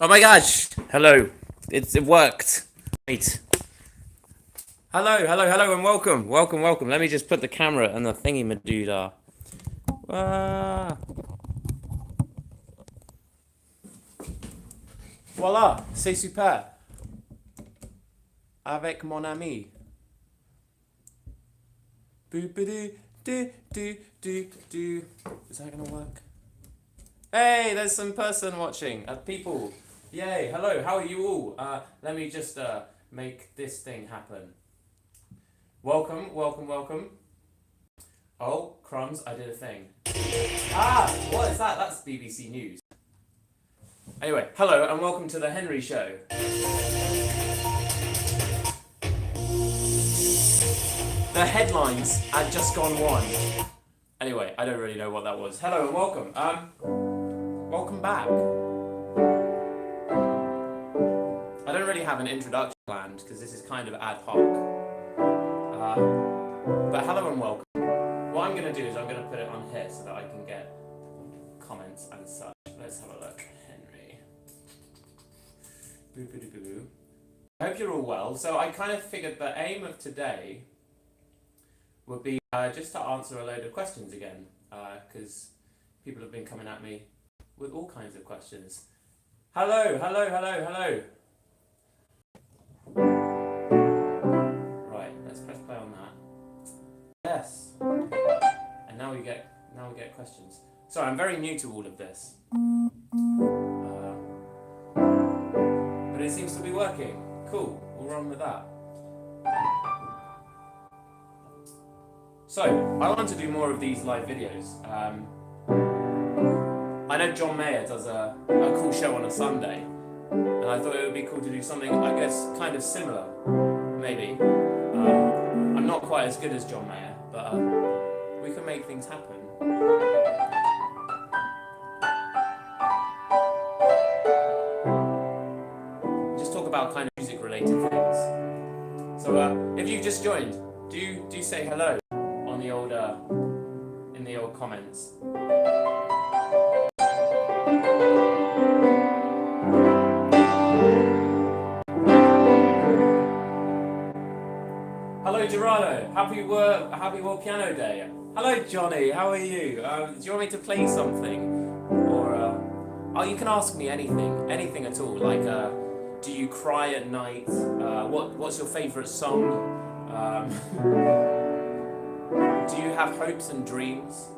Oh my gosh! Hello. It worked. Wait. Hello, and welcome. Let me just put the camera and the thingy madoodah. Ah. Voila, c'est super. Avec mon ami. Boop-a-doo, do. Is that gonna work? Hey, there's some person watching. People. Yay, hello, how are you all? Let me just make this thing happen. Welcome. Oh, crumbs, I did a thing. What is that? That's BBC News. Anyway, hello and welcome to the Henry Show. The headlines had just gone one. Anyway, I don't really know what that was. Hello and welcome. Welcome back. I don't really have an introduction planned because this is kind of ad hoc. But hello and welcome. What I'm going to do is I'm going to put it on here so that I can get comments and such. Let's have a look. Henry. Boo. I hope you're all well. So I kind of figured the aim of today would be just to answer a load of questions again, because people have been coming at me with all kinds of questions. Hello. Right, let's press play on that. Yes. And now we get questions. Sorry, I'm very new to all of this. But it seems to be working. Cool, we'll run with that. So, I want to do more of these live videos. I know John Mayer does a cool show on a Sunday, and I thought it would be cool to do something, I guess, kind of similar, maybe. I'm not quite as good as John Mayer, but we can make things happen. Just talk about kind of music-related things. So, if you've just joined, do say hello on the old in the old comments. Hello Gerardo, happy World Piano Day. Hello Johnny, how are you? Do you want me to play something? Or you can ask me anything at all. Like, do you cry at night? What's your favourite song? Do you have hopes and dreams?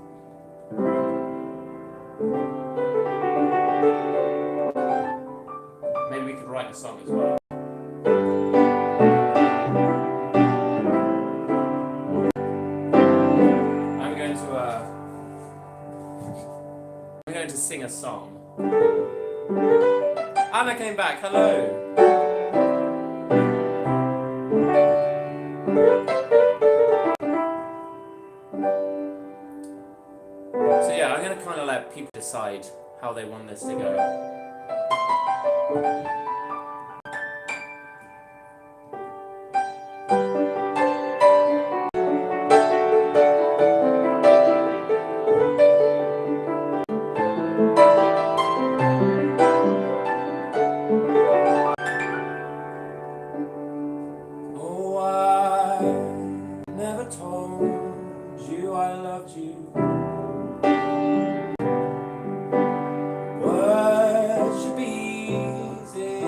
Maybe we could write a song as well. I'm going to sing a song. Anna came back, hello! So yeah, I'm going to kind of let people decide how they want this to go. Oh, I never told you I loved you. Words should be easy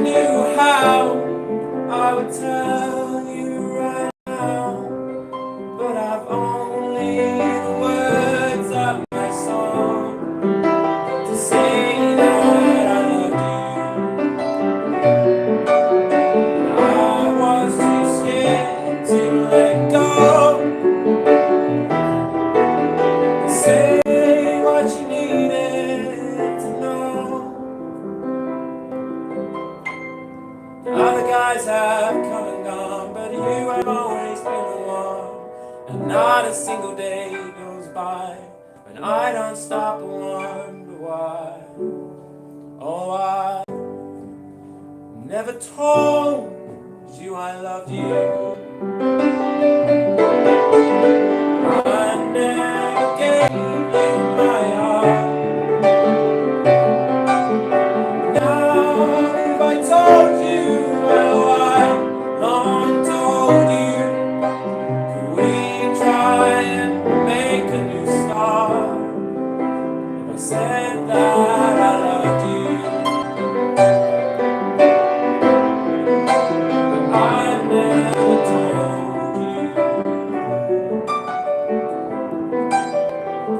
knew how, I would tell you right now. But I've only the words of my song to say that I loved you. I was too scared to let go. Say what you needed to know. Other guys have come and gone, but you have always been the one. And not a single day goes by when I don't stop and wonder why. Oh, I never told you I loved you. I never gave you my heart. Now if I told you how I long to hold you, could we try and make a new start? If I said that I loved you, but I never told you.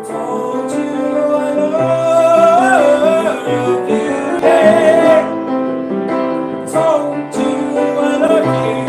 Told you I love you. Yeah. Told you I love you.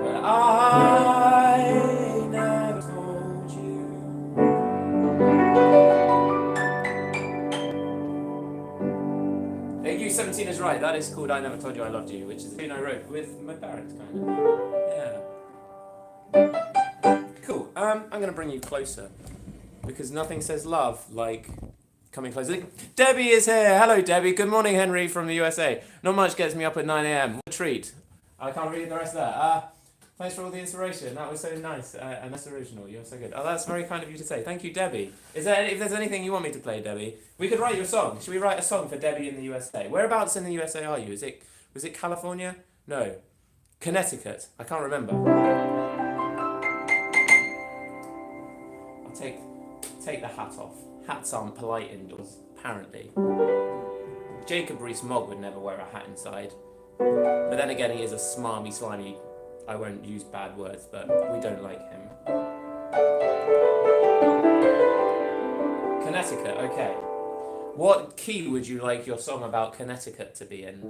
But I never told you. Thank you, 17 is right. That is called I Never Told You I Loved You, which is a tune I wrote with my parents, kind of. Yeah. Cool. I'm going to bring you closer because nothing says love like coming closer. Debbie is here. Hello, Debbie. Good morning, Henry from the USA. Not much gets me up at 9 a.m. What a treat. I can't read the rest of that. Thanks for all the inspiration. That was so nice and that's original. You're so good. Oh, that's very kind of you to say. Thank you, Debbie. If there's anything you want me to play, Debbie, we could write you a song. Should we write a song for Debbie in the USA? Whereabouts in the USA are you? Was it California? No, Connecticut. I can't remember. I'll take the hat off. Hats aren't polite indoors, apparently. Jacob Rees-Mogg would never wear a hat inside. But then again, he is a smarmy, slimy. I won't use bad words, but we don't like him. Connecticut, okay. What key would you like your song about Connecticut to be in?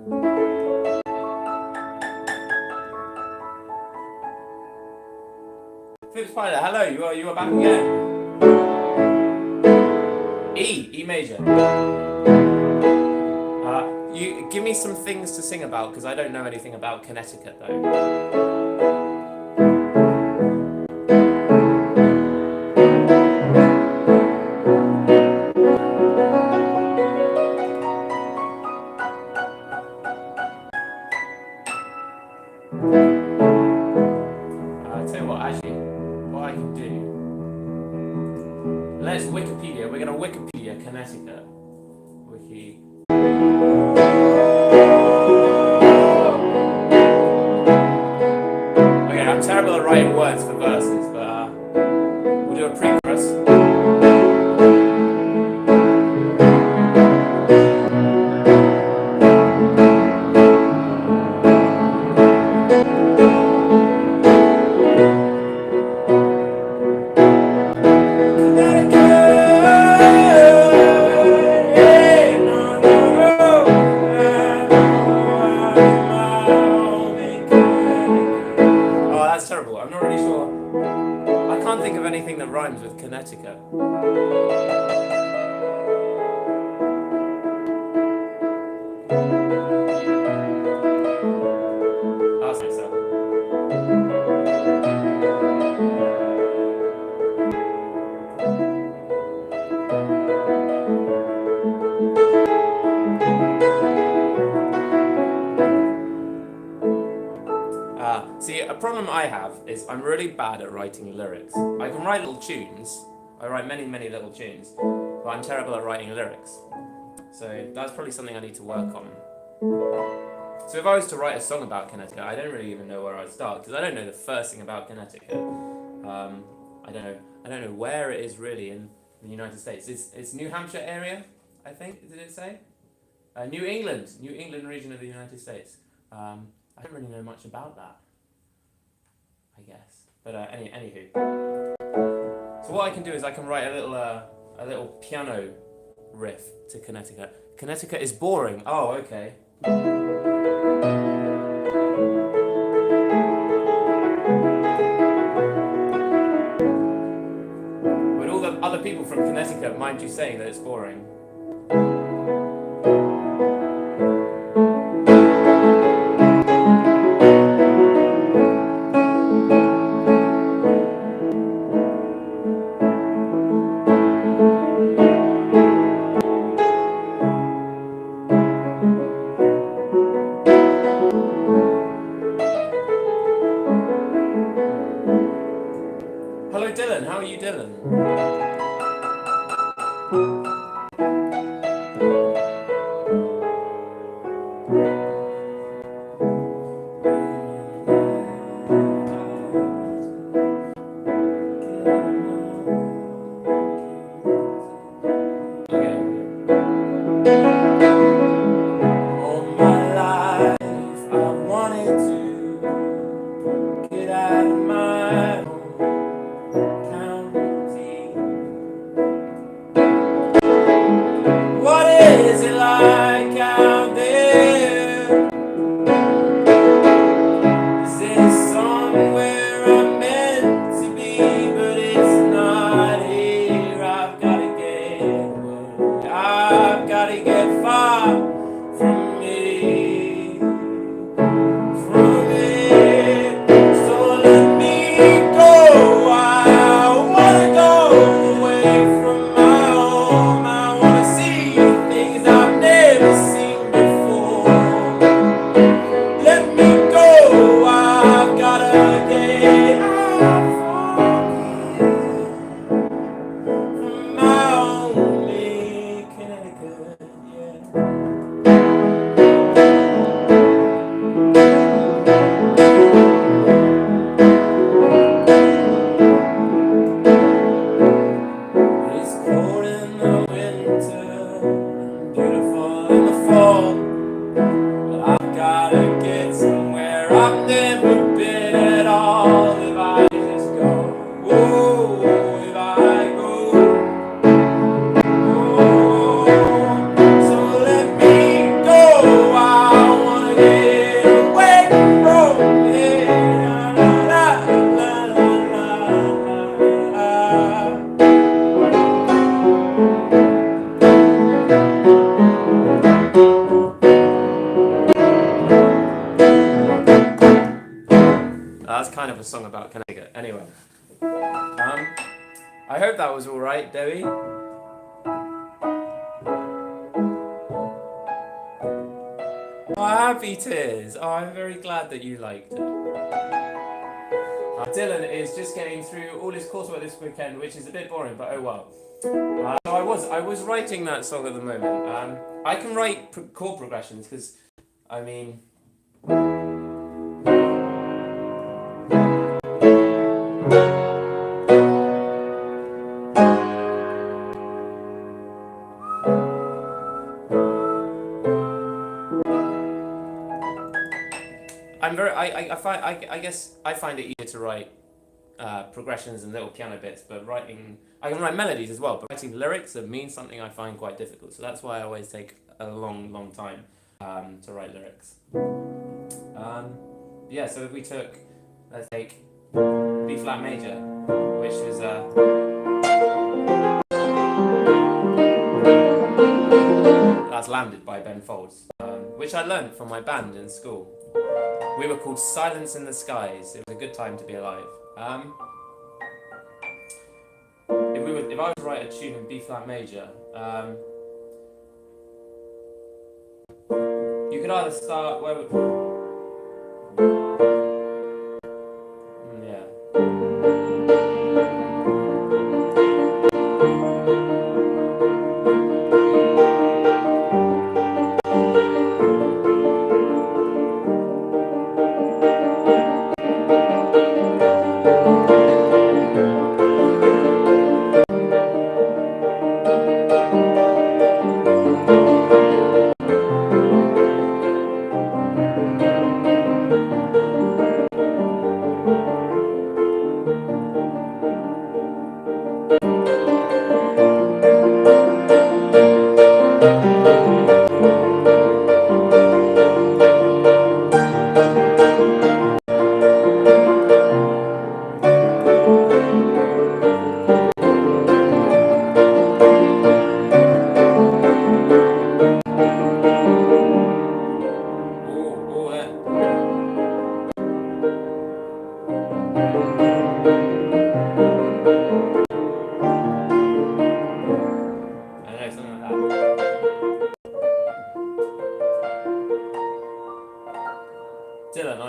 Flip Spider, hello, you are back again. E major. You give me some things to sing about because I don't know anything about Connecticut though. I'll tell you what, actually, what I can do. Let's Wikipedia. We're gonna Wikipedia Connecticut. Wiki. Okay, I'm terrible at writing words for verses, but we'll do a pre-chorus. problem I have is I'm really bad at writing lyrics. I can write little tunes. I write many, many little tunes, but I'm terrible at writing lyrics. So that's probably something I need to work on. So if I was to write a song about Connecticut, I don't really even know where I'd start because I don't know the first thing about Connecticut. I don't know where it is really in the United States. It's New Hampshire area, I think. Did it say? New England region of the United States. I don't really know much about that, I guess. But anywho. So what I can do is I can write a little piano riff to Connecticut. Connecticut is boring. Oh, okay. But all the other people from Connecticut mind you saying that it's boring. Hello Dylan, how are you Dylan? All my life I've wanted to get out of my county. What is it like out there? Is it somewhere I'm meant to be? But it's not here. I've gotta get away. I've gotta get far from me, from it. So let me go. I wanna go away from my home. I wanna see things I've never seen before. Let me go. I've gotta get out from my home in Connecticut. Yeah. It's cold in the winter and beautiful in the fall. But I've gotta get somewhere I've never been at all. If I just go, oh, if I go, oh, so let me go. I wanna get away from here. La, la, la, la, la, la. That's kind of a song about Connecticut. Anyway, I hope that was all right, Debbie. Oh, happy tears. Oh, I'm very glad that you liked it. Dylan is just getting through all his coursework this weekend, which is a bit boring, but oh well. So I was writing that song at the moment. I can write chord progressions because, I mean. I guess I find it easier to write progressions and little piano bits, but I can write melodies as well, but writing lyrics that means something I find quite difficult, so that's why I always take a long time to write lyrics. Yeah, so if we took, let's take B flat major, which is that's Landed by Ben Folds, which I learned from my band in school. We were called Silence in the Skies. It was a good time to be alive. If I was to write a tune in B flat major, you could either start where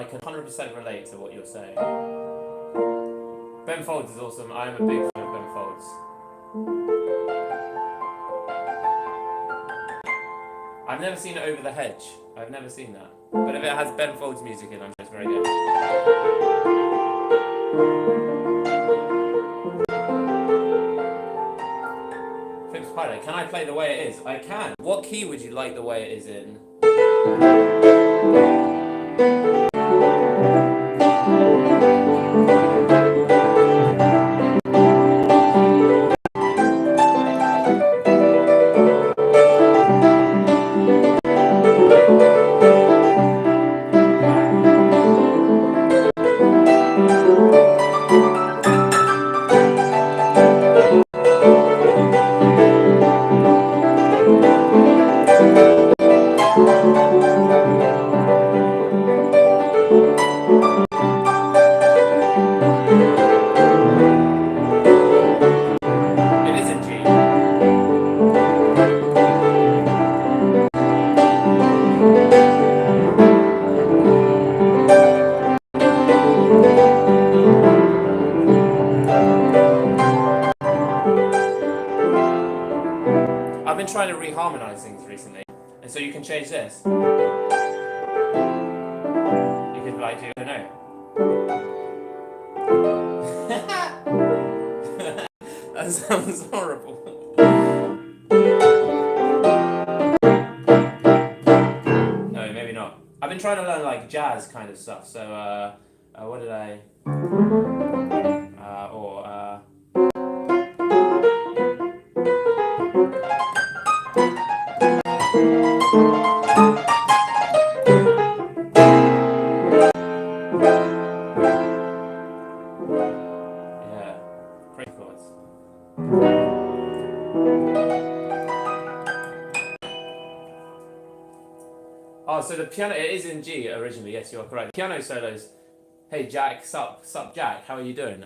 I can 100% relate to what you're saying. Ben Folds is awesome. I am a big fan of Ben Folds. I've never seen Over the Hedge. I've never seen that. But if it has Ben Folds music in, I'm sure it's very good. Flip Spider, can I play the way it is? I can. What key would you like the way it is in? It is in G. I've been trying to reharmonize things recently, and so you can change this. You can like do, I don't know. That sounds horrible. No, maybe not. I've been trying to learn like jazz kind of stuff, so what did I... Yeah, pretty chords. Oh, so the piano, it is in G originally, yes, you are correct. Piano solos. Hey Jack, sup Jack, how are you doing?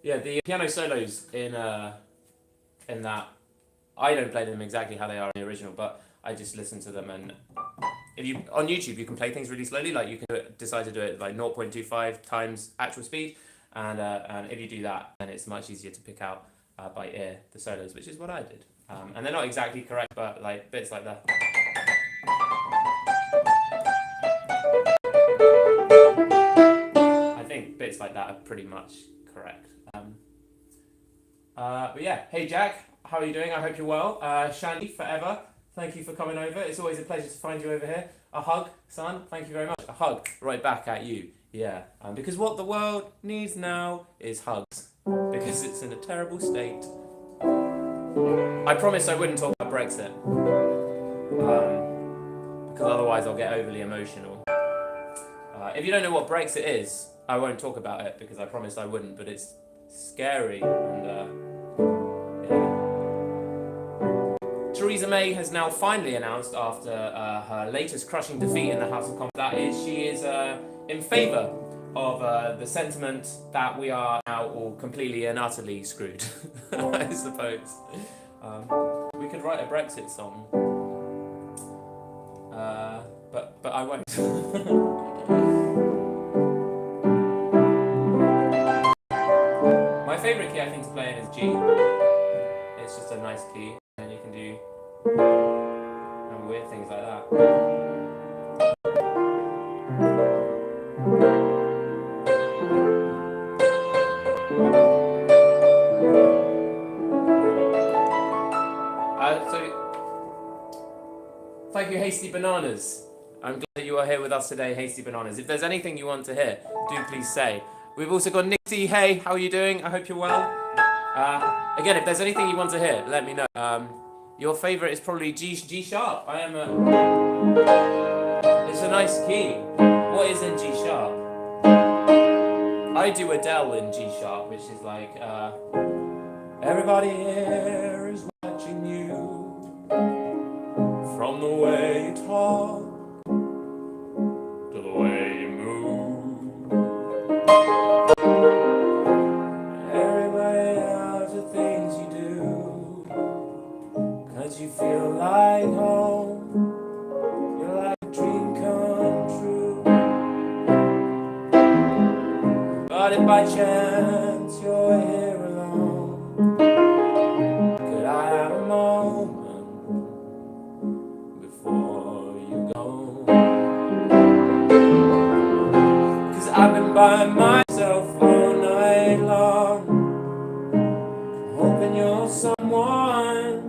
Yeah, the piano solos in that, I don't play them exactly how they are in the original, but I just listen to them, and if you on YouTube you can play things really slowly, like you can decide to do it like 0.25 times actual speed, and if you do that, then it's much easier to pick out by ear the solos, which is what I did. And they're not exactly correct, but like bits like that. I think bits like that are pretty much correct. But yeah, hey Jack, how are you doing? I hope you're well. Shandy, forever, thank you for coming over. It's always a pleasure to find you over here. A hug, son, thank you very much. A hug right back at you. Yeah, because what the world needs now is hugs, because it's in a terrible state. I promised I wouldn't talk about Brexit, because otherwise I'll get overly emotional. If you don't know what Brexit is, I won't talk about it because I promised I wouldn't, but it's scary, and yeah. Theresa May has now finally announced, after her latest crushing defeat in the House of Commons, that she is in favour of the sentiment that we are now all completely and utterly screwed, I suppose. We could write a Brexit song, but I won't. My favourite key I think to play in is G. It's just a nice key, and you can do weird things like that. So, thank you, Hasty Bananas. I'm glad that you are here with us today, Hasty Bananas. If there's anything you want to hear, do please say. We've also got Nixie. Hey, how are you doing? I hope you're well. Again, if there's anything you want to hear, let me know. Your favourite is probably G sharp. It's a nice key. What is in G sharp? I do Adele in G sharp, which is like, everybody here is watching you from the way you talk to the way you move. Everybody knows the things you do, 'cause you feel like home. You're like a dream come true. if by chance you're here alone, could I have a moment before you go? 'Cause I've been by myself all night long, hoping you're someone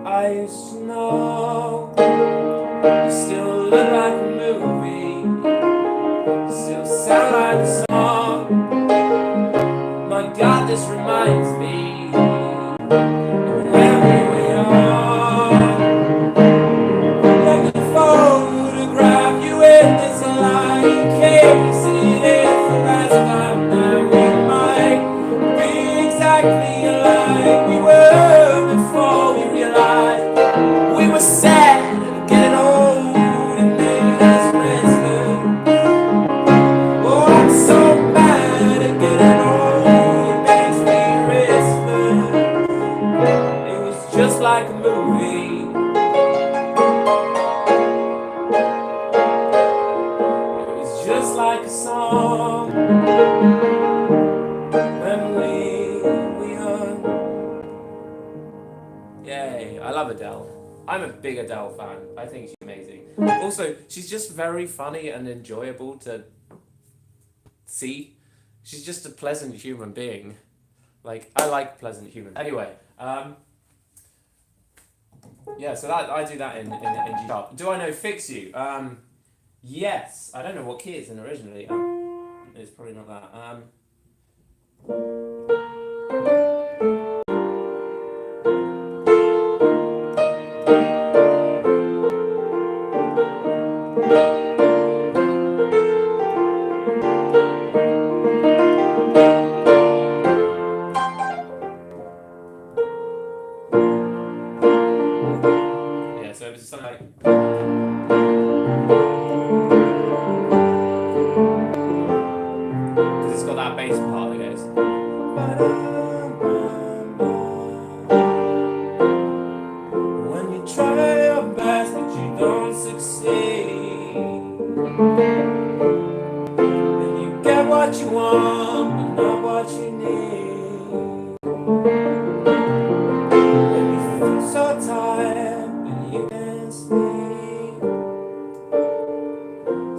I used to know. You still look like a movie, still sound like a song. My God, this reminds me of where we were young. Let me photograph you in this light case, and if the last time that we might be exactly like we were before we realized we were sad and getting old and made us restless. Oh, I'm so mad at getting old, it makes me restless. It was just like a movie. It was just like a song when we were young. Yay, I love Adele. I'm a big Adele fan. I think she's amazing. Also, she's just very funny and enjoyable to see. She's just a pleasant human being. Like, I like pleasant humans. Anyway, yeah, so that I do that in G sharp. Do I know Fix You? Yes. I don't know what key it's in originally. It's probably not that. Yeah, so it's something like. Because it's got that bass part that goes. When you try your best but you don't succeed, and you get what you want but not what you need. When you feel so tired but you can't sleep,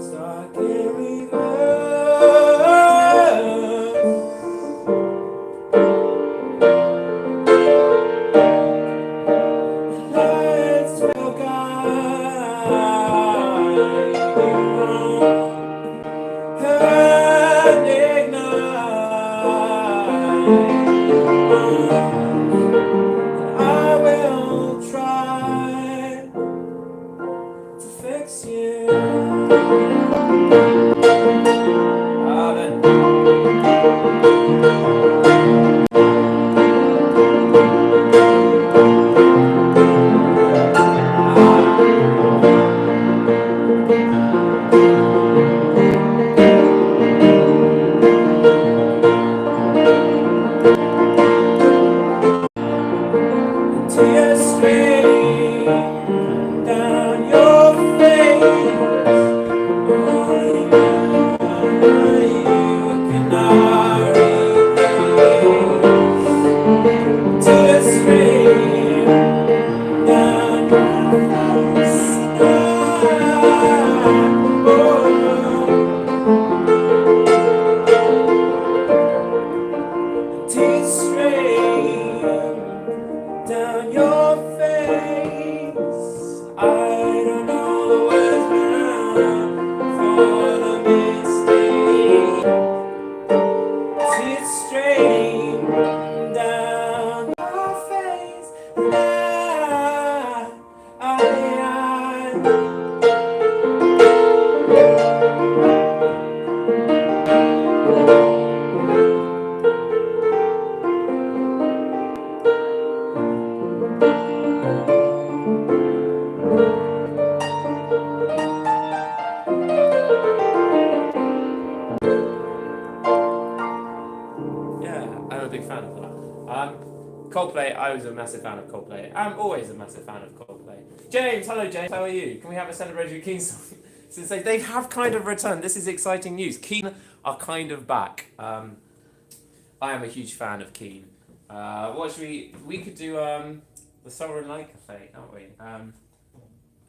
so I can reverse. Lights will guide you and ignite. I will try to fix you. Then. Tears stream down your face. Only you cannot replace. Tears stream down your face. Tears stream down your face. I don't know the words now for the mistake. Tears stream down your face. Yeah, I'm a big fan of that. Coldplay, I was a massive fan of Coldplay. I'm always a massive fan of Coldplay. James, hello James, how are you? Can we have a celebratory King song? since they have kind of returned. This is exciting news. Keen are kind of back. I am a huge fan of Keen. What should we could do the Sovereign Light Cafe, can't we?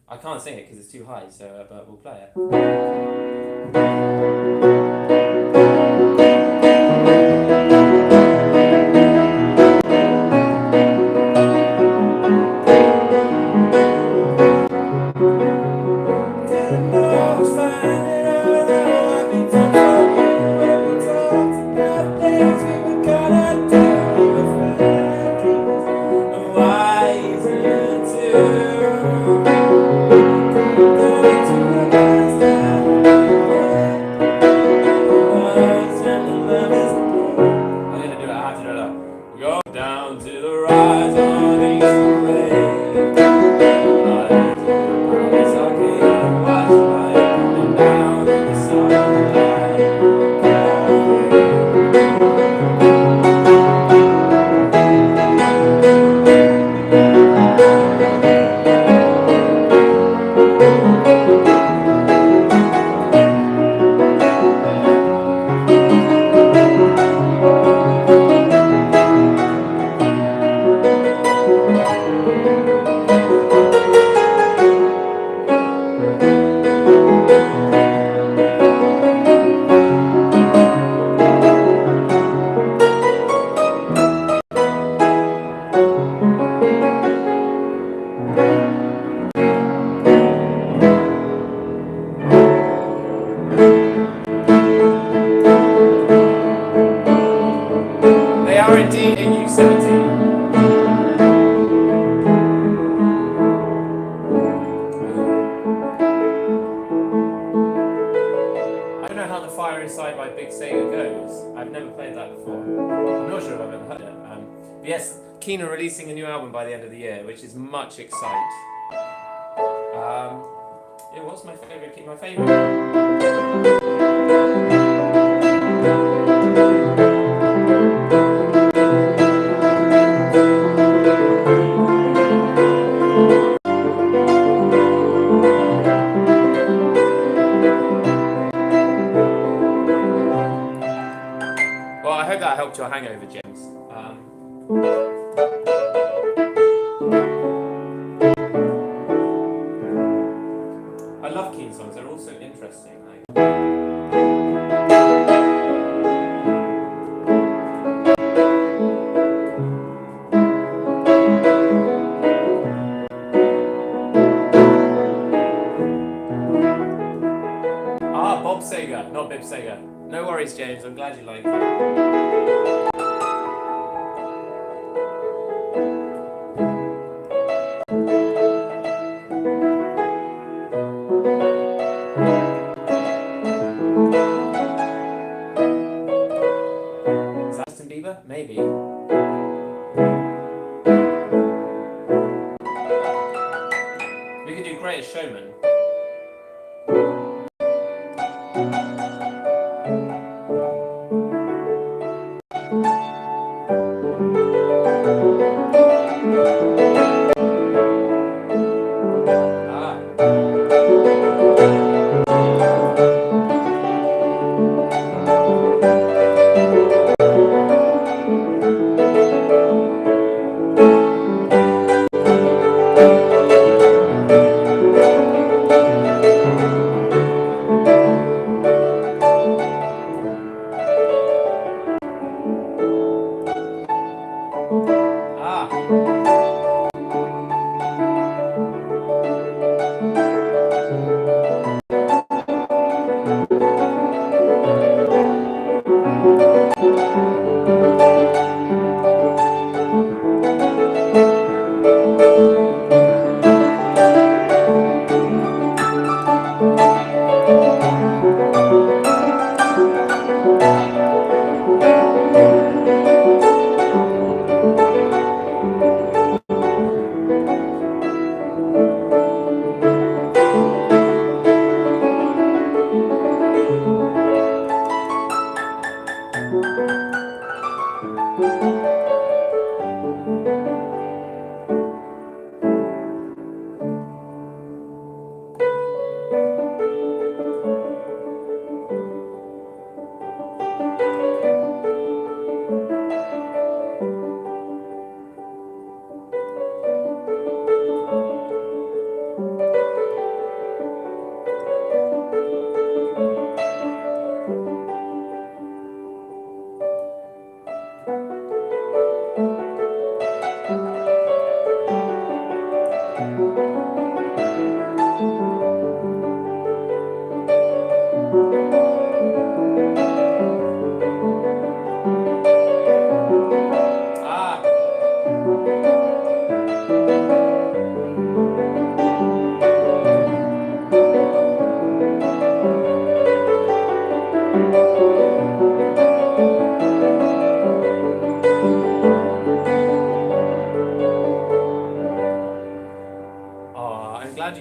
I can't sing it because it's too high, so but we'll play They are indeed in U17. I don't know how the Fire Inside by Big Sega goes. I've never played that before. I'm not sure if I've ever heard it. But yes, Keen are releasing a new album by the end of the year, which is much exciting. Yeah, what's my favourite Keen? My favourite. Well, I hope that helped your hangover, James. I love Keen songs, they're all so interesting. Bob Seger, not Bib Seger. No worries, James, I'm glad you like it. Is that Justin Bieber? Maybe. We could do Greatest Showman.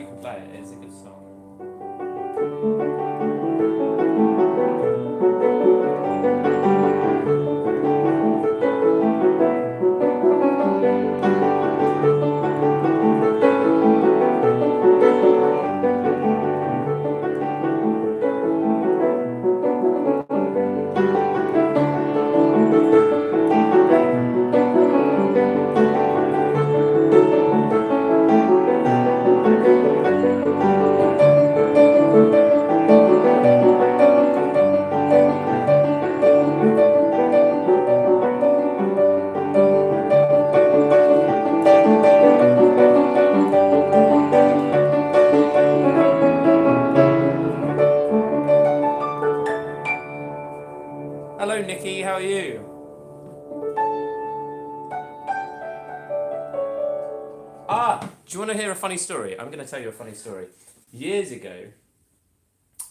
you can play it. It's a good song. Hello, Nikki. How are you? Do you want to hear a funny story? I'm going to tell you a funny story. Years ago,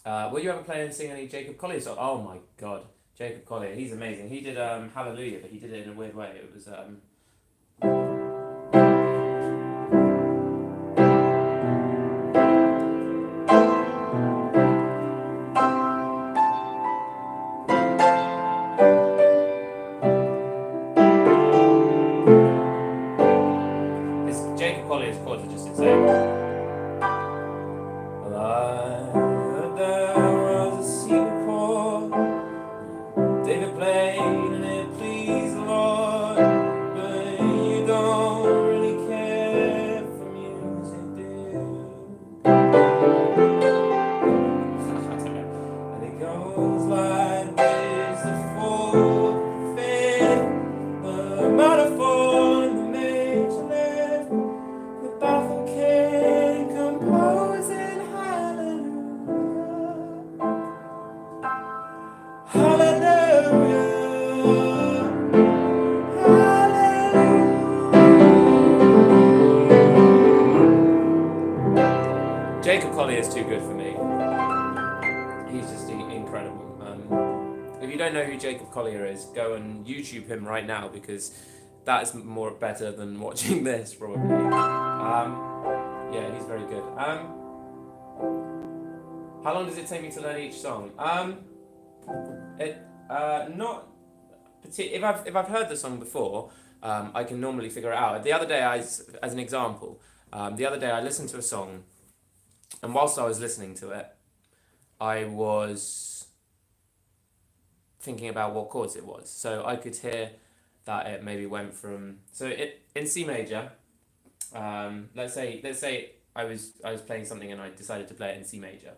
were you ever playing and sing any Jacob Collier songs? Oh my God, Jacob Collier, he's amazing. He did Hallelujah, but he did it in a weird way. It was Jacob Collier's chords are just insane. Well, I heard there was a secret chord David played and it pleased the Lord, but you don't really care for music, do you? And it goes like this: the fourth, fifth, the minor fall and the major lift, the baffled king composing hallelujah, hallelujah, hallelujah. Jacob Collier is too good for me. He's just incredible. If you don't know who Jacob Collier is, go and YouTube him right now, because that is better than watching this probably. Yeah, he's very good. How long does it take me to learn each song? Not particularly. If I've heard the song before, I can normally figure it out. The other day, as an example, the other day I listened to a song, and whilst I was listening to it, I was thinking about what chords it was. So I could hear that it maybe went from, in C major. Let's say I was playing something and I decided to play it in C major.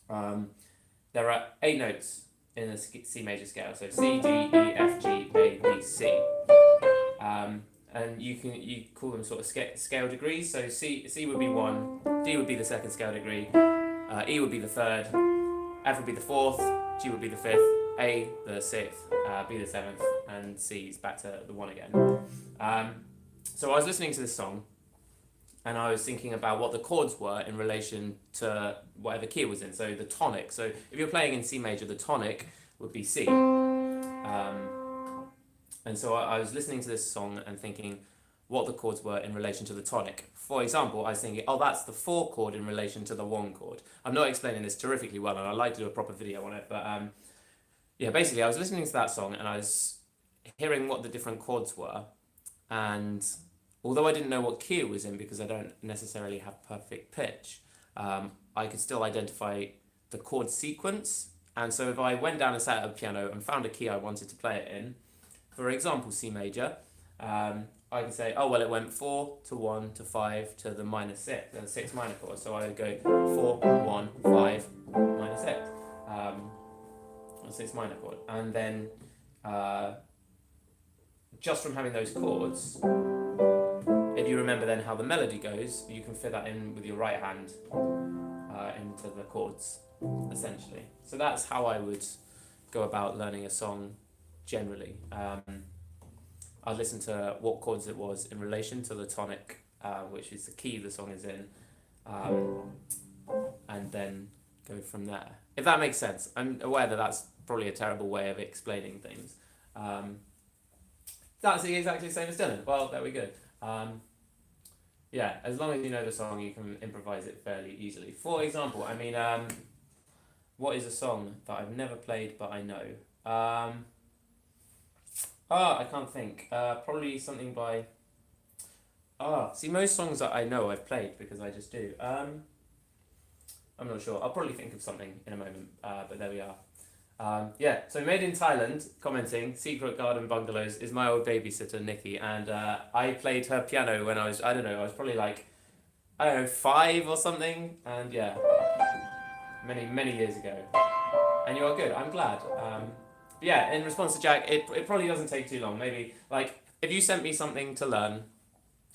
There are 8 notes in a C major scale, so C, D, E, F, G, A, B, C. And you call them sort of scale degrees. So C would be 1, D would be the second scale degree, E would be the third, F would be the fourth, G would be the fifth, A the sixth, B the seventh, and C is back to the 1 again. So I was listening to this song, and I was thinking about what the chords were in relation to whatever key it was in, so the tonic. So if you're playing in C major, the tonic would be C. And so I was listening to this song and thinking what the chords were in relation to the tonic. For example, I was thinking, oh, that's the 4 chord in relation to the 1 chord. I'm not explaining this terrifically well, and I'd like to do a proper video on it, but yeah, basically I was listening to that song and I was hearing what the different chords were, and although I didn't know what key it was in because I don't necessarily have perfect pitch, I could still identify the chord sequence. And so if I went down and sat at a piano and found a key I wanted to play it in, for example C major, I can say, oh well, it went 4 to 1 to 5 to the minor 6, the 6 minor chord. So I would go 4, 1, 5, minor 6, 6 minor chord. And then just from having those chords, if you remember then how the melody goes, you can fit that in with your right hand into the chords, essentially. So that's how I would go about learning a song generally. I'd listen to what chords it was in relation to the tonic, which is the key the song is in, and then go from there. If that makes sense. I'm aware that that's probably a terrible way of explaining things. That's exactly the same as Dylan. Well, there we go. yeah, as long as you know the song, you can improvise it fairly easily. For example, I mean, what is a song that I've never played but I know? I can't think. Probably something by. See, most songs that I know I've played because I just do. I'm not sure. I'll probably think of something in a moment. But there we are. Yeah, so Made in Thailand, commenting, Secret Garden Bungalows is my old babysitter, Nikki, and I played her piano when I was, I don't know, I was probably like, I don't know, 5 or something, and yeah, many, many years ago. And you are good, I'm glad. Yeah, in response to Jack, it probably doesn't take too long. Maybe, like, if you sent me something to learn,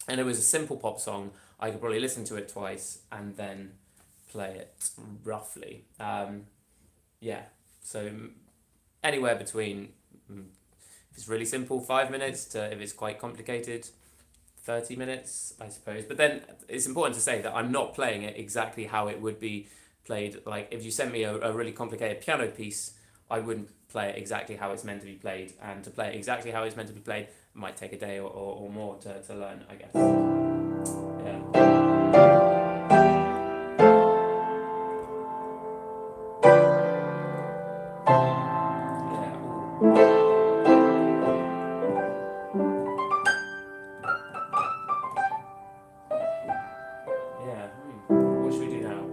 and it was a simple pop song, I could probably listen to it twice and then play it roughly. Yeah, so anywhere between, if it's really simple, 5 minutes, to if it's quite complicated, 30 minutes, I suppose. But then it's important to say that I'm not playing it exactly how it would be played. Like, if you sent me a really complicated piano piece, I wouldn't play it exactly how it's meant to be played. And to play it exactly how it's meant to be played might take a day or more to learn, I guess. Yeah. Yeah. What should we do now?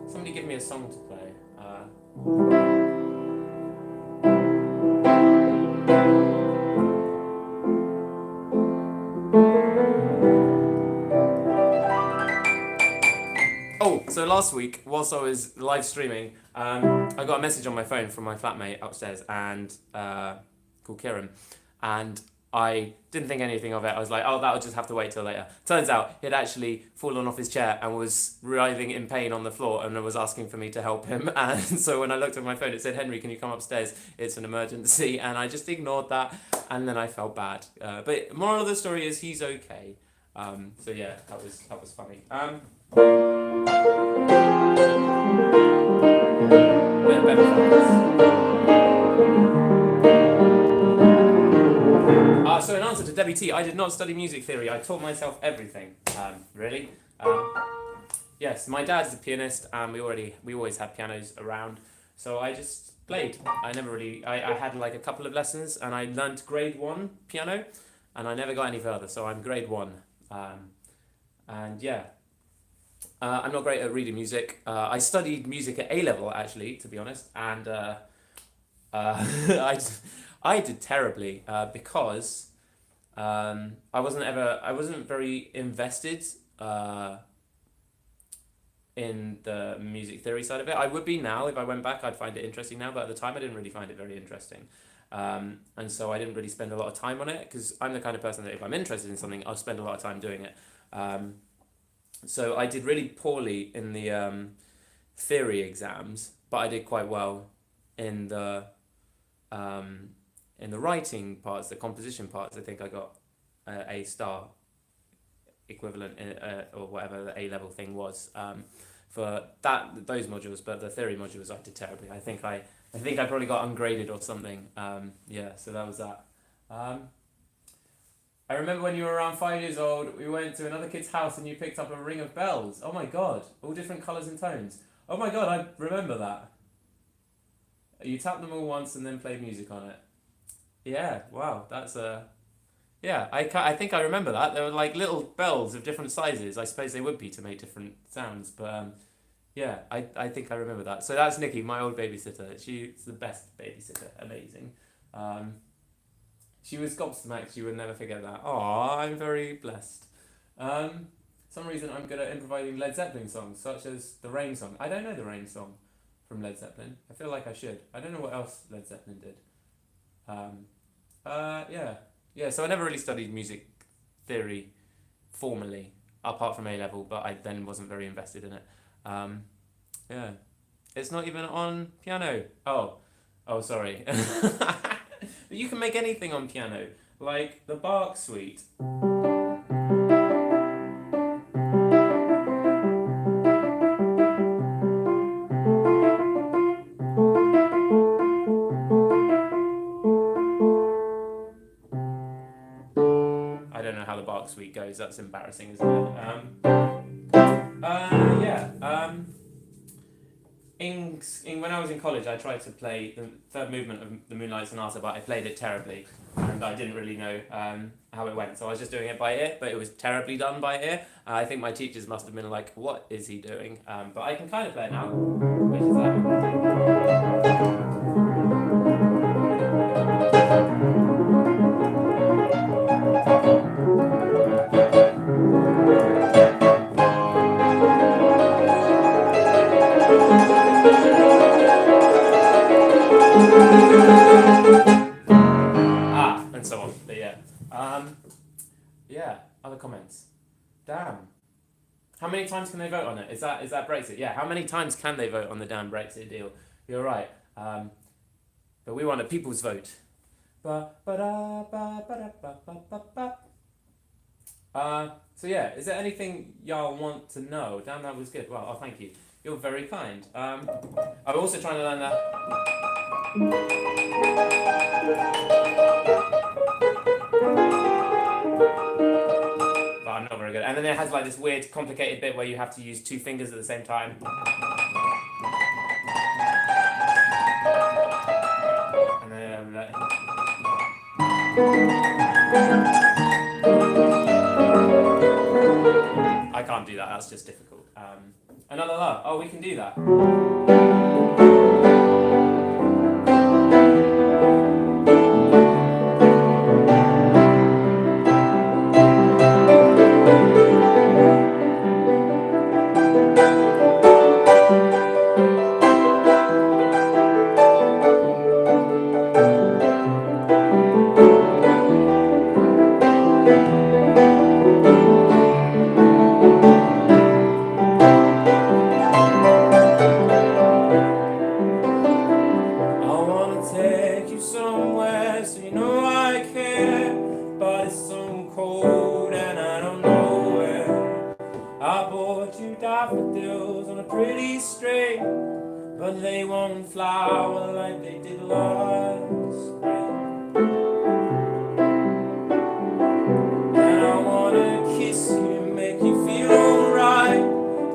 Somebody give me a song to play. So last week, whilst I was live streaming, I got a message on my phone from my flatmate upstairs and called Kieran, and I didn't think anything of it. I was like, oh, that'll just have to wait till later. Turns out he'd actually fallen off his chair and was writhing in pain on the floor and was asking for me to help him. And so when I looked at my phone, it said, Henry, can you come upstairs? It's an emergency. And I just ignored that, and then I felt bad. But moral of the story is he's okay. So yeah, that was funny. So in answer to WT, I did not study music theory. I taught myself everything. Really. Yes, my dad is a pianist, and we always had pianos around, so I just played. I never really. I had like a couple of lessons, and I learned grade 1 piano, and I never got any further. So I'm grade 1, and yeah. I'm not great at reading music. I studied music at A level, actually, to be honest, and I did terribly because I wasn't very invested in the music theory side of it. I would be now if I went back. I'd find it interesting now, but at the time I didn't really find it very interesting. And so I didn't really spend a lot of time on it because I'm the kind of person that if I'm interested in something, I'll spend a lot of time doing it. So I did really poorly in the theory exams, but I did quite well in the writing parts, the composition parts. I think I got a star equivalent or whatever the A level thing was for those modules, but the theory modules I did terribly. I think I probably got ungraded or something. Yeah, so that was that. I remember when you were around 5 years old, we went to another kid's house and you picked up a ring of bells. Oh my god, all different colours and tones. Oh my god, I remember that. You tapped them all once and then played music on it. Yeah, wow, that's a... Yeah, I think I remember that. There were like little bells of different sizes. I suppose they would be to make different sounds, but yeah, I think I remember that. So that's Nikki, my old babysitter. She's the best babysitter. Amazing. She was gobsmacked. You would never forget that. Aw, I'm very blessed. Some reason I'm good at improvising Led Zeppelin songs, such as the Rain song. I don't know the Rain song from Led Zeppelin. I feel like I should. I don't know what else Led Zeppelin did. Yeah. So I never really studied music theory formally, apart from A level, but I then wasn't very invested in it. Yeah. It's not even on piano. Oh, sorry. But you can make anything on piano, like the Bach Suite. Sharks Week goes. That's embarrassing, isn't it? Yeah. When I was in college, I tried to play the third movement of the Moonlight Sonata, but I played it terribly, and I didn't really know how it went. So I was just doing it by ear, but it was terribly done by ear. I think my teachers must have been like, "What is he doing?" But I can kind of play it now, which is that and so on. But yeah, yeah. Other comments? Damn. How many times can they vote on it? Is that Brexit? Yeah. How many times can they vote on the damn Brexit deal? You're right. But we want a people's vote. So yeah, is there anything y'all want to know? Damn, that was good. Well, thank you. You're very kind. I'm also trying to learn that. But I'm not very good. And then it has like this weird, complicated bit where you have to use two fingers at the same time. And then I can't do that. That's just difficult. Another love. Oh, we can do that. Daffodils on a pretty string, but they won't flower like they did last spring. And I wanna kiss you, make you feel alright.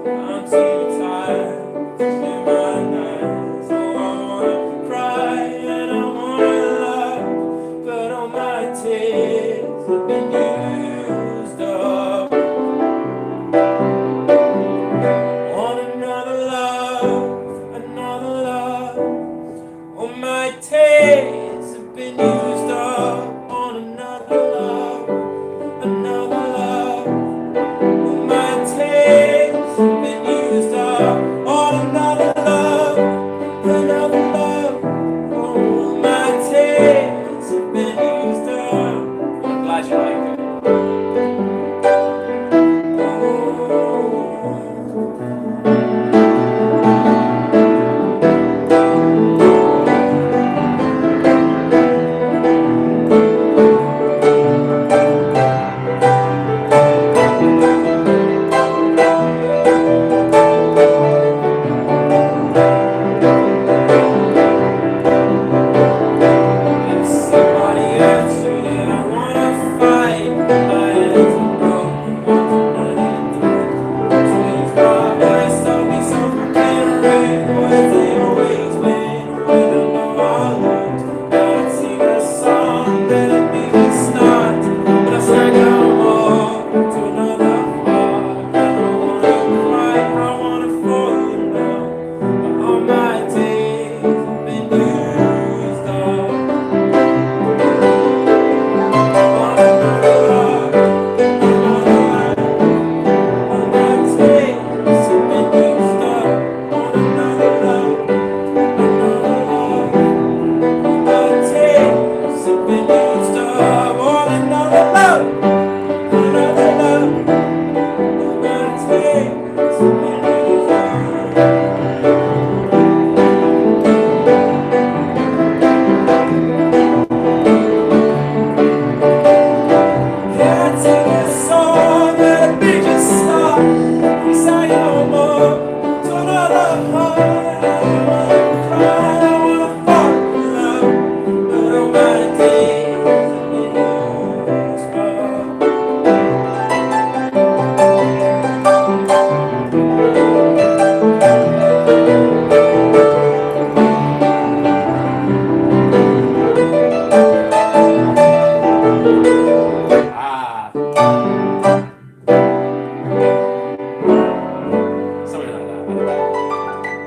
I'm too tired to clear my eyes. So I wanna cry and I wanna love, but all my tears have been used up. Another love, all my tears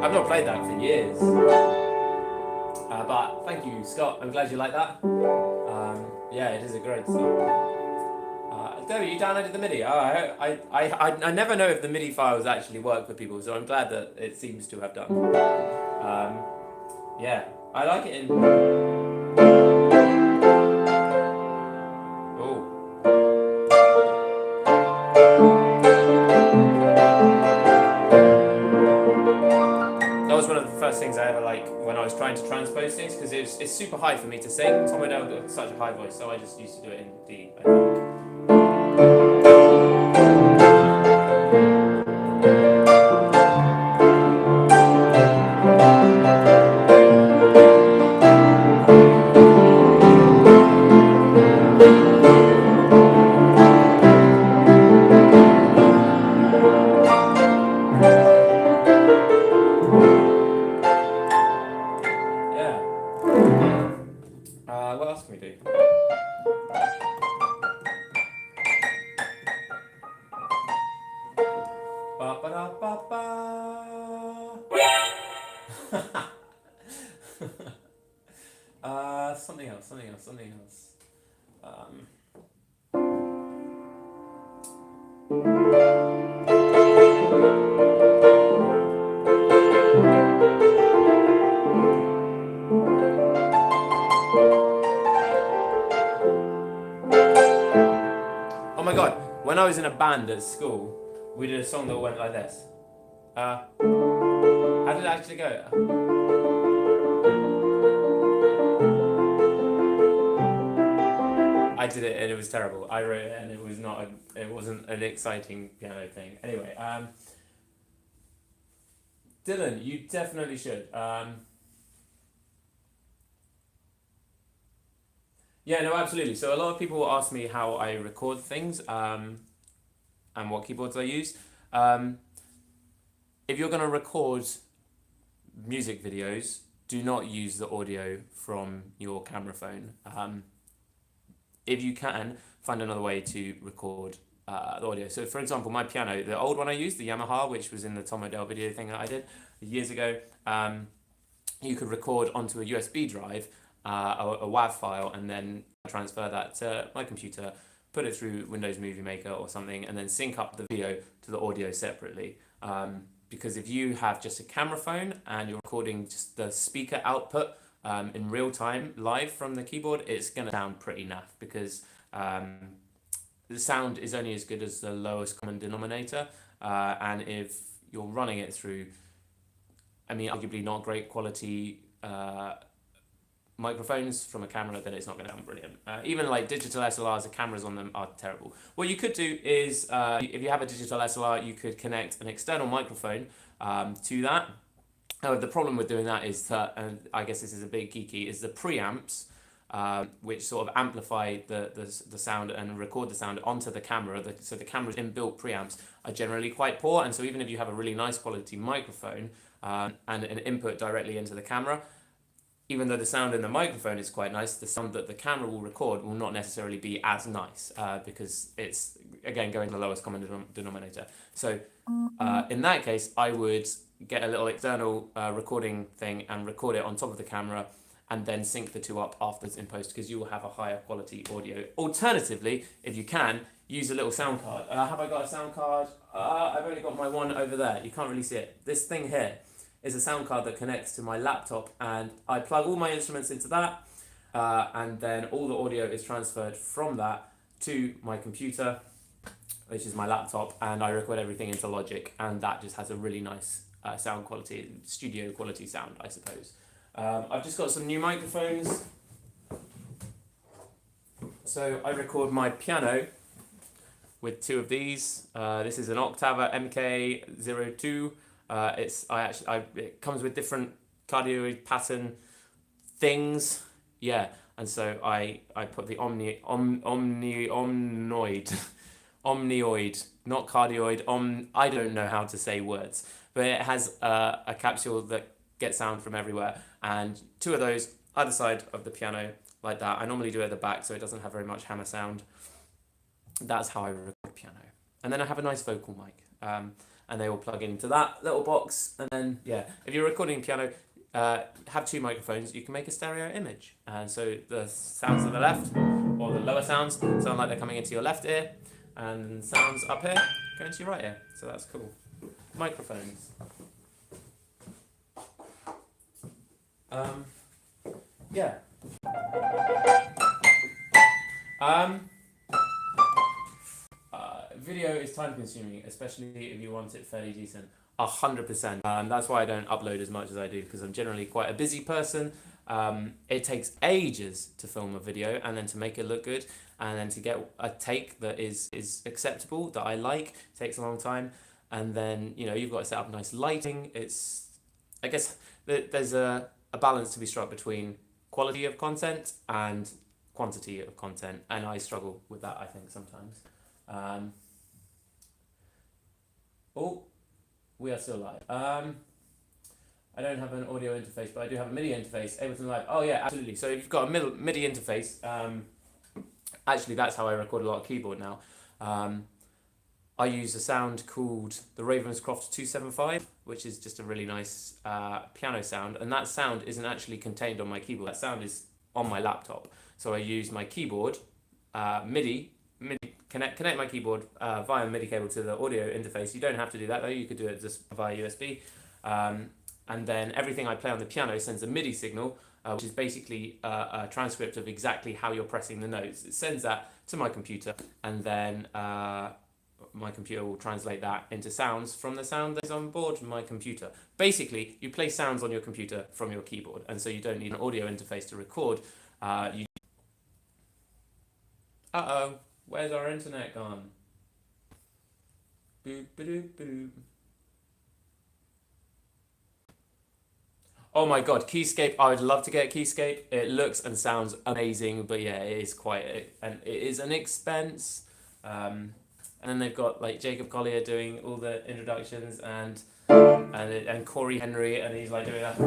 I've not played that for years. But thank you, Scott. I'm glad you like that. Yeah, it is a great song. Debbie, you downloaded the MIDI. I never know if the MIDI files actually work for people, so I'm glad that it seems to have done. Yeah, I like it in. Oh. That was one of the first things I ever like when I was trying to transpose things, because it's super high for me to sing. Tom O'Dell got such a high voice, so I just used to do it in D, I think. What else can we do? Ba ba da ba ba. Something else. Oh my god, when I was in a band at school, we did a song that went like this. How did it actually go? I did it and it was terrible. I wrote it and it wasn't an exciting piano thing. Anyway, Dylan, you definitely should. Yeah, no, absolutely. So a lot of people ask me how I record things, and what keyboards I use. If you're going to record music videos, do not use the audio from your camera phone. If you can, find another way to record the audio. So for example, my piano, the old one I used, the Yamaha, which was in the Tom O'Dell video thing that I did years ago, you could record onto a USB drive, a WAV file, and then transfer that to my computer, put it through Windows Movie Maker or something, and then sync up the video to the audio separately. Because if you have just a camera phone and you're recording just the speaker output in real time, live from the keyboard, it's going to sound pretty naff, because the sound is only as good as the lowest common denominator, and if you're running it through, arguably not great quality microphones from a camera, then it's not going to sound brilliant. Even like digital SLRs, the cameras on them are terrible. What you could do is, if you have a digital SLR, you could connect an external microphone to that. The problem with doing that is that, and I guess this is a bit geeky, is the preamps, which sort of amplify the sound and record the sound onto the camera. So the camera's inbuilt preamps are generally quite poor, and so even if you have a really nice quality microphone and an input directly into the camera, even though the sound in the microphone is quite nice, the sound that the camera will record will not necessarily be as nice, because it's, again, going to the lowest common denominator. So in that case, I would get a little external recording thing and record it on top of the camera, and then sync the two up afterwards in post, because you will have a higher quality audio. Alternatively, if you can, use a little sound card. Have I got a sound card? I've only got my one over there. You can't really see it. This thing here is a sound card that connects to my laptop, and I plug all my instruments into that, and then all the audio is transferred from that to my computer, which is my laptop, and I record everything into Logic, and that just has a really nice sound quality, studio quality sound, I suppose. I've just got some new microphones. So I record my piano with two of these. This is an Octava MK02. It comes with different cardioid pattern things, yeah, and so I put the omnioid, not cardioid, I don't know how to say words, but it has a capsule that gets sound from everywhere, and two of those either side of the piano like that. I normally do it at the back so it doesn't have very much hammer sound. That's how I record piano. And then I have a nice vocal mic. And and they all plug into that little box. And then, yeah, if you're recording piano, have two microphones, you can make a stereo image. And so the sounds to the left, or the lower sounds, sound like they're coming into your left ear, and sounds up here go into your right ear. So that's cool. Microphones. Yeah. Video is time consuming, especially if you want it fairly decent. 100%. That's why I don't upload as much as I do, because I'm generally quite a busy person. It takes ages to film a video, and then to make it look good, and then to get a take that is acceptable, that I like, takes a long time. And then, you know, you've got to set up nice lighting. I guess there's a balance to be struck between quality of content and quantity of content, and I struggle with that, I think, sometimes. We are still live. I don't have an audio interface, but I do have a MIDI interface. Ableton Live. Oh yeah, absolutely. So if you've got a MIDI interface, actually that's how I record a lot of keyboard now. I use a sound called the Ravenscroft 275, which is just a really nice piano sound, and that sound isn't actually contained on my keyboard. That sound is on my laptop. So I use my keyboard, MIDI, connect my keyboard via MIDI cable to the audio interface. You don't have to do that though, you could do it just via USB. And then everything I play on the piano sends a MIDI signal, which is basically a transcript of exactly how you're pressing the notes. It sends that to my computer, and then my computer will translate that into sounds from the sound that's on board my computer. Basically, you play sounds on your computer from your keyboard, and so you don't need an audio interface to record. Uh-oh, where's our internet gone? Boop, ba-doop, ba-doop. Oh my god, Keyscape, I would love to get Keyscape. It looks and sounds amazing, but yeah, it is and it is an expense. And then they've got like Jacob Collier doing all the introductions, and Corey Henry, and he's like doing that.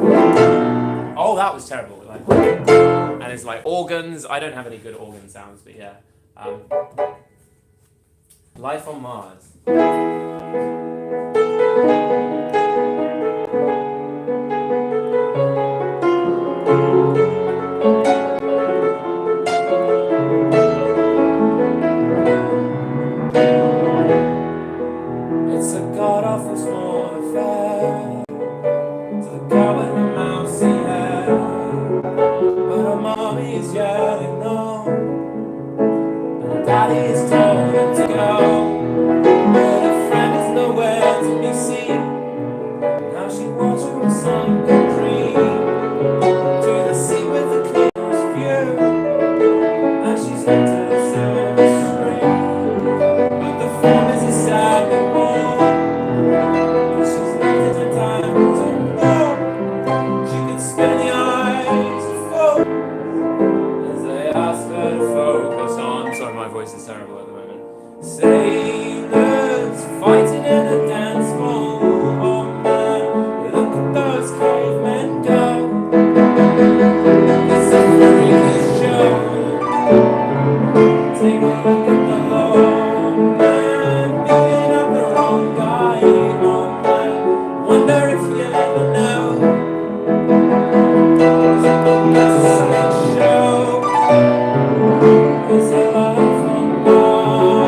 Oh, that was terrible. Like, and it's like organs. I don't have any good organ sounds, but yeah. Life on Mars. It's a god-awful small affair to the girl with the mousy hair, but her mommy is yelling no, and her daddy is told him to go, but her friend is nowhere to be seen. Now she walks from a sunken dream to the sea with the clearest view, and she's left to the silver stream, but the form is a sad reward. She's left in time to know she can spin the eyes to focus as they ask her to focus on. Sorry, my voice is terrible at the moment. Sailors fighting in a dance hall. Oh man, look at those cavemen go. It's a freaky show. Take a look at the low man beating up the wrong guy. Oh man, wonder if you'll ever know. It's a sideshow. It's a life on Mars.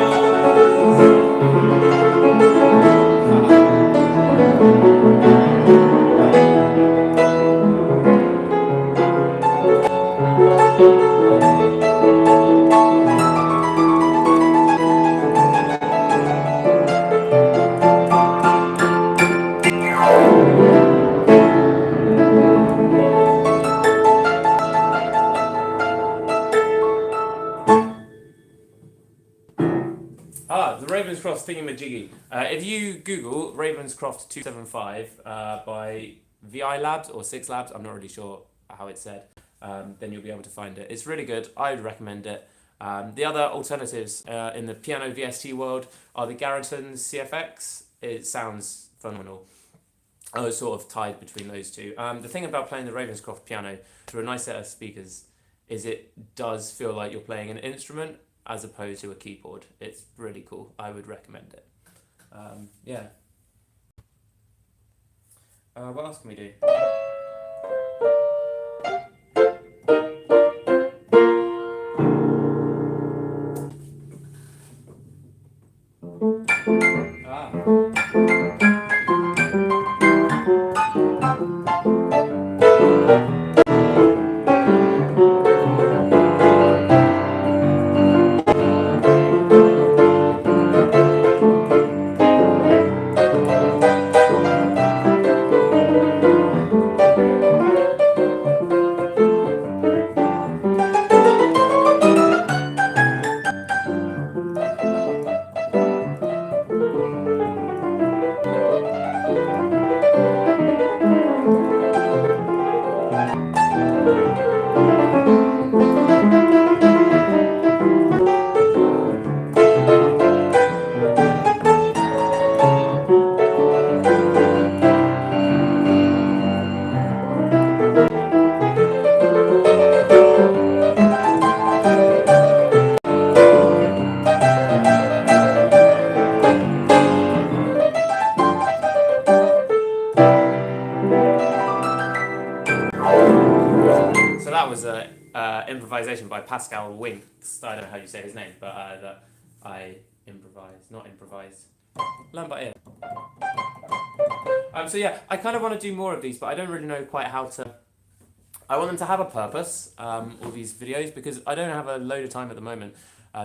The Ravenscroft thingamajiggy. If you Google Ravenscroft 275 by VI Labs or 6 Labs, I'm not really sure how it's said, then you'll be able to find it. It's really good. I would recommend it. The other alternatives in the piano VST world are the Garriton CFX. It sounds phenomenal. I was sort of tied between those two. The thing about playing the Ravenscroft piano through a nice set of speakers is it does feel like you're playing an instrument as opposed to a keyboard. It's really cool. I would recommend it. Yeah. What else can we do? So that was a improvisation by Pascal Winks. I don't know how you say his name, but that I not improvised. Learn by ear. So yeah, I kind of want to do more of these, but I don't really know quite how to. I want them to have a purpose, all these videos, because I don't have a load of time at the moment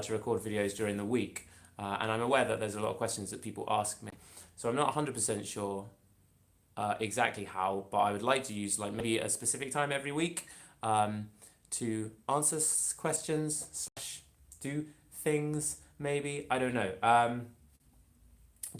to record videos during the week, and I'm aware that there's a lot of questions that people ask me, so I'm not 100% sure exactly how, but I would like to use like maybe a specific time every week to answer questions / do things, maybe, I don't know.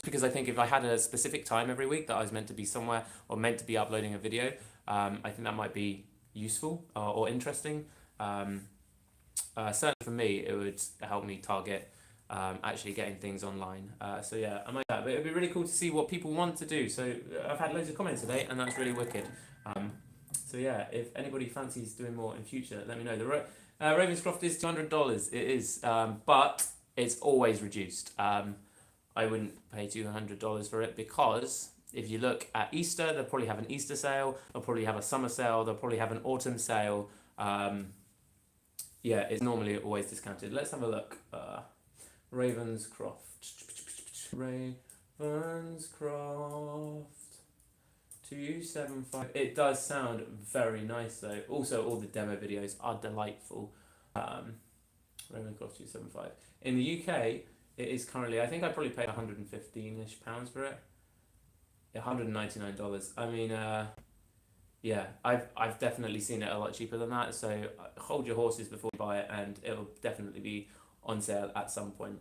Because I think if I had a specific time every week that I was meant to be somewhere or meant to be uploading a video, I think that might be useful or interesting. Certainly for me, it would help me target actually getting things online. So yeah, I might. But it'd be really cool to see what people want to do. So I've had loads of comments today, and that's really wicked. So yeah, if anybody fancies doing more in future, let me know. The Ravenscroft is $200. It is, but it's always reduced. I wouldn't pay $200 for it because if you look at Easter, they'll probably have an Easter sale, they'll probably have a summer sale, they'll probably have an autumn sale. Yeah, it's normally always discounted. Let's have a look. Ravenscroft. Ravenscroft 275. It does sound very nice though. Also, all the demo videos are delightful. Ravenscroft 275. In the UK, it is currently, I think I probably paid £115-ish for it. $199. I mean, yeah, I've definitely seen it a lot cheaper than that. So hold your horses before you buy it, and it'll definitely be on sale at some point.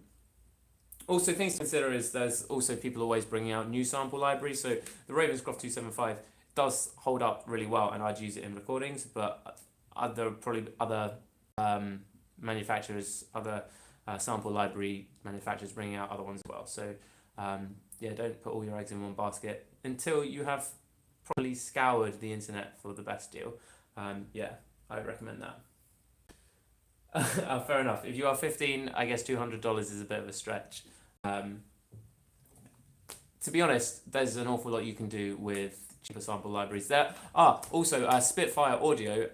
Also, things to consider is there's also people always bringing out new sample libraries. So the Ravenscroft 275 does hold up really well, and I'd use it in recordings. But probably other manufacturers, other sample library manufacturers bringing out other ones as well. So yeah, don't put all your eggs in one basket until you have probably scoured the internet for the best deal. Yeah, I would recommend that. Fair enough. If you are 15, I guess $200 is a bit of a stretch. To be honest, there's an awful lot you can do with cheaper sample libraries. There are also Spitfire Audio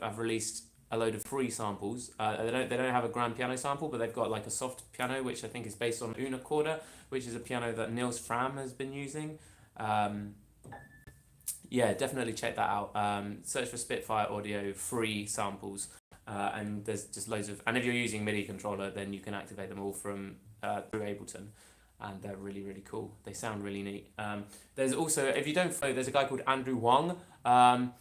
have released a load of free samples. They don't have a grand piano sample, but they've got like a soft piano, which I think is based on Una Corda, which is a piano that Niels Fram has been using. Yeah, definitely check that out. Search for Spitfire Audio free samples, and there's just loads of. And if you're using MIDI controller, then you can activate them all from through Ableton, and they're really really cool. They sound really neat. There's also, if you don't follow, there's a guy called Andrew Wong, and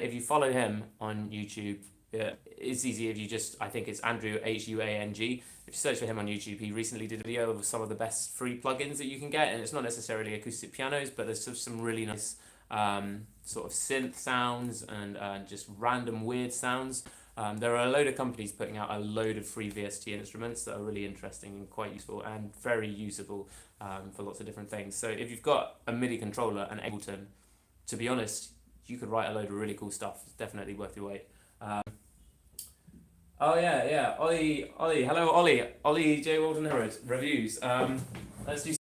if you follow him on YouTube. It's easy if you just, I think it's Andrew Huang. If you search for him on YouTube, he recently did a video of some of the best free plugins that you can get, and it's not necessarily acoustic pianos, but there's some really nice sort of synth sounds and just random weird sounds. There are a load of companies putting out a load of free VST instruments that are really interesting and quite useful and very usable for lots of different things. So if you've got a MIDI controller and Ableton, to be honest, you could write a load of really cool stuff. It's definitely worth your wait. Oh yeah, Ollie, hello Ollie J. Walden Herod reviews. Let's do.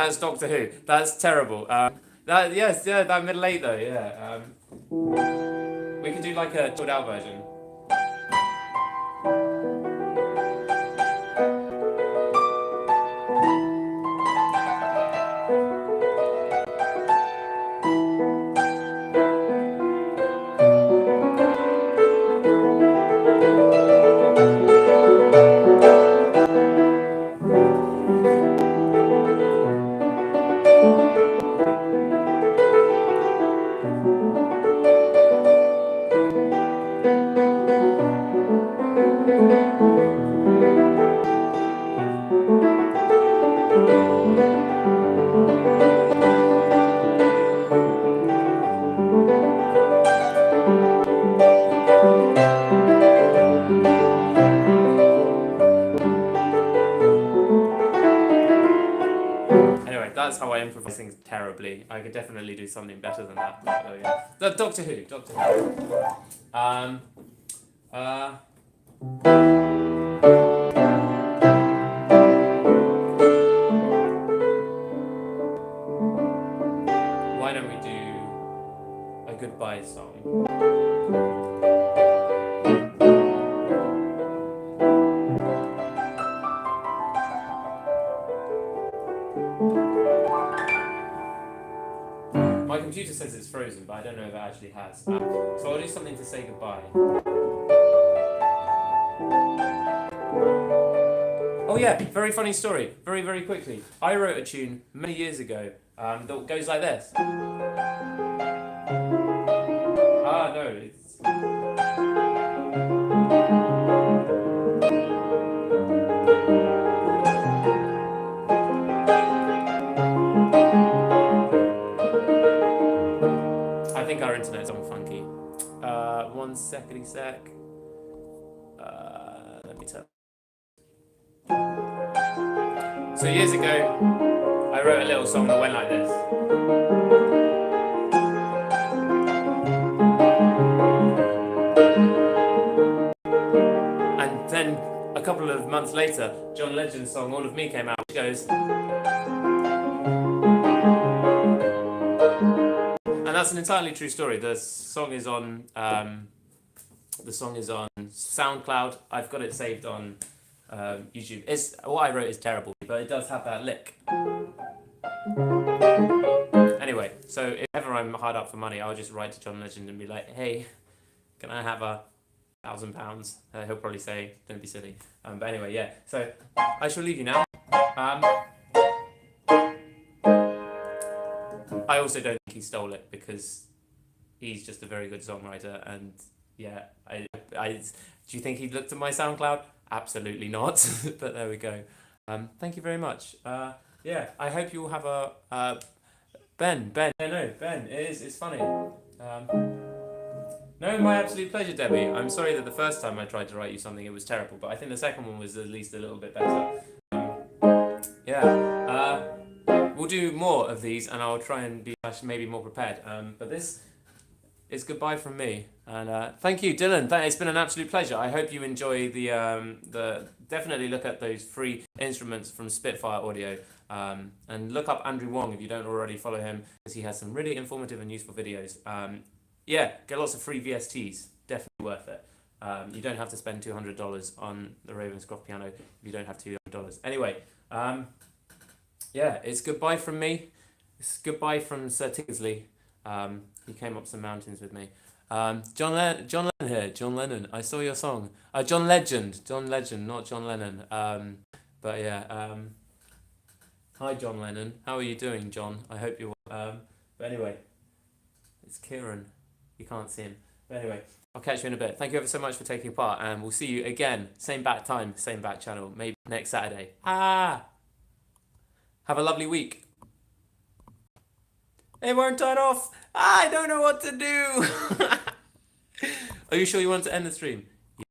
That's Doctor Who. That's terrible. That middle eight though. Yeah. We could do like a chilled out version. Anyway, that's how I improvise things terribly. I could definitely do something better than that. But, yeah. Doctor Who. Doctor Who. Why don't we do a goodbye song? My computer says it's frozen, but I don't know if it actually has. So I'll do something to say goodbye. Oh yeah, very funny story. Very, very quickly. I wrote a tune many years ago that goes like this. No, it's... I think our internet's on funky. One secondly sec. Let me tell. So years ago, I wrote a little song that went like this. And then a couple of months later, John Legend's song "All of Me" came out, which goes. And that's an entirely true story. The song is on SoundCloud. I've got it saved on YouTube. What I wrote is terrible, but it does have that lick. Anyway, so if ever I'm hard up for money, I'll just write to John Legend and be like, "Hey, can I have £1,000? He'll probably say, "Don't be silly." But anyway, yeah. So I shall leave you now. I also don't think he stole it because he's just a very good songwriter, and yeah, do you think he'd looked at my SoundCloud? Absolutely not. But there we go. Thank you very much. Yeah, I hope you all have a Ben. It's funny. No, my absolute pleasure, Debbie. I'm sorry that the first time I tried to write you something, it was terrible, but I think the second one was at least a little bit better. We'll do more of these, and I'll try and be maybe more prepared. But this is goodbye from me, and thank you, Dylan. It's been an absolute pleasure. I hope you enjoy the. Definitely look at those free instruments from Spitfire Audio, and look up Andrew Wong if you don't already follow him, because he has some really informative and useful videos. Get lots of free VSTs. Definitely worth it. You don't have to spend $200 on the Ravenscroft piano if you don't have $200. Anyway. It's goodbye from me. It's goodbye from Sir Tinsley. He came up some mountains with me. John Lennon here. John Lennon. I saw your song. John Legend, not John Lennon. But yeah. Hi, John Lennon. How are you doing, John? I hope you're well. But anyway, it's Kieran. You can't see him. But anyway, I'll catch you in a bit. Thank you ever so much for taking part, and we'll see you again. Same back time, same back channel. Maybe next Saturday. Have a lovely week. It won't turn off. I don't know what to do. Are you sure you want to end the stream?